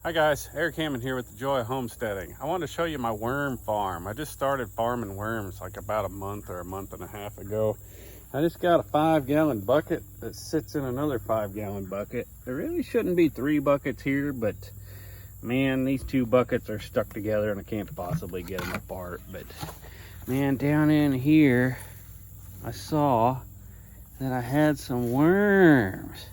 Hi guys, Eric Hammond here with the Joy of Homesteading. I wanted to show you my worm farm. I just started farming worms like about a month or a month and a half ago. I just got a 5-gallon bucket that sits in another 5-gallon bucket. There really shouldn't be 3 buckets here, but man, these 2 buckets are stuck together and I can't possibly get them apart. But man, down in here, I saw that I had some worms.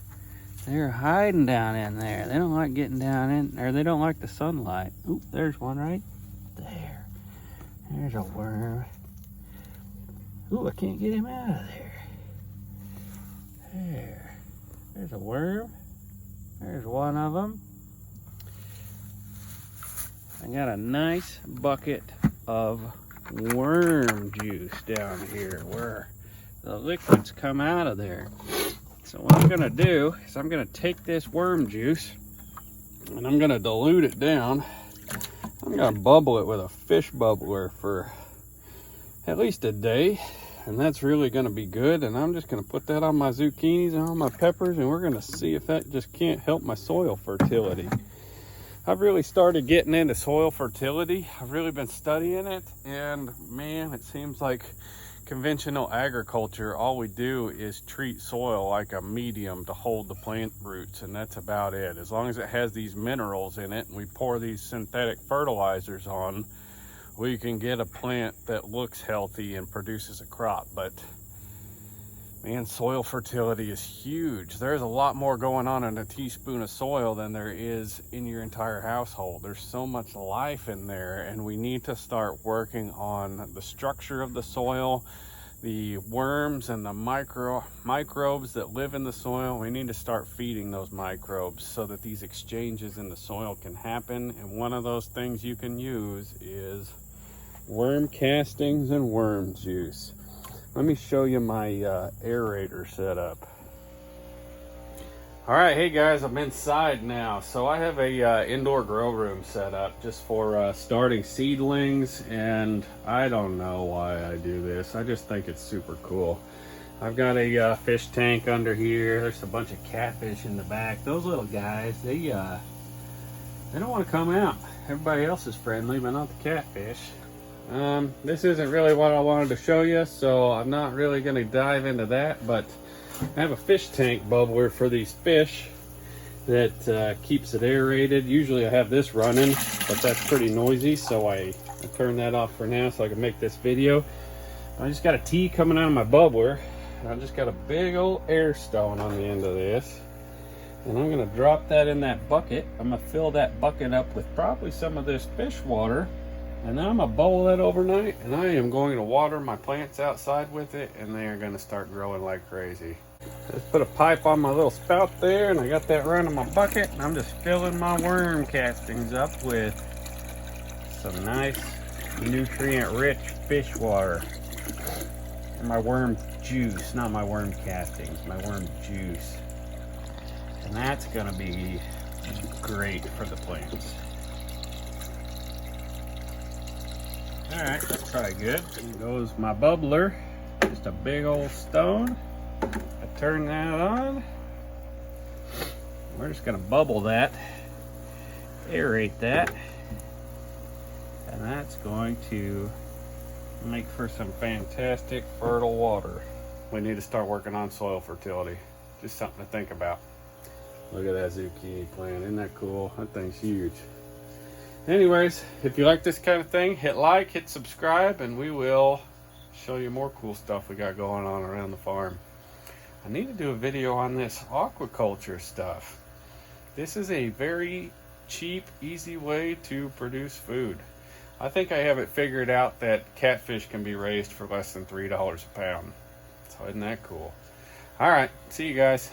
They're hiding down in there. They don't like getting down in, or they don't like the sunlight. Oop, there's one right there. There's a worm. Ooh, I can't get him out of there. There's a worm. There's one of them. I got a nice bucket of worm juice down here where the liquids come out of there. So what I'm gonna do is I'm gonna take this worm juice and I'm gonna dilute it down. I'm gonna bubble it with a fish bubbler for at least a day, and that's really gonna be good. And I'm just gonna put that on my zucchinis and on my peppers, and we're gonna see if that just can't help my soil fertility. I've really started getting into soil fertility. I've really been studying it, and man, it seems like conventional agriculture, all we do is treat soil like a medium to hold the plant roots, and that's about it. As long as it has these minerals in it and we pour these synthetic fertilizers on, we can get a plant that looks healthy and produces a crop. But man, soil fertility is huge. There's a lot more going on in a teaspoon of soil than there is in your entire household. There's so much life in there, and we need to start working on the structure of the soil, the worms and the microbes that live in the soil. We need to start feeding those microbes so that these exchanges in the soil can happen. And one of those things you can use is worm castings and worm juice. Let me show you my aerator setup. All right, hey guys, I'm inside now. So I have a indoor grow room set up just for starting seedlings, and I don't know why I do this. I just think it's super cool. I've got a fish tank under here. There's a bunch of catfish in the back. Those little guys, they don't want to come out. Everybody else is friendly, but not the catfish. This isn't really what I wanted to show you, so I'm not really going to dive into that, but I have a fish tank bubbler for these fish that keeps it aerated. Usually I have this running, but that's pretty noisy, so I turned that off for now so I can make this video. I just got a T coming out of my bubbler, and I just got a big old air stone on the end of this, and I'm going to drop that in that bucket. I'm going to fill that bucket up with probably some of this fish water. And then I'm gonna bowl that overnight, and I am going to water my plants outside with it, and they are gonna start growing like crazy. Just put a pipe on my little spout there, and I got that running my bucket, and I'm just filling my worm castings up with some nice nutrient-rich fish water. And my worm juice, not my worm castings, my worm juice. And that's gonna be great for the plants. All right, that's probably good. There goes my bubbler, just a big old stone. I turn that on. We're just gonna bubble that, aerate that, and that's going to make for some fantastic fertile water. We need to start working on soil fertility. Just something to think about. Look at that zucchini plant, isn't that cool? That thing's huge. Anyways, if you like this kind of thing, hit like, hit subscribe, and we will show you more cool stuff we got going on around the farm. I need to do a video on this aquaculture stuff. This is a very cheap, easy way to produce food. I think I have it figured out that catfish can be raised for less than $3 a pound. So isn't that cool? All right, see you guys.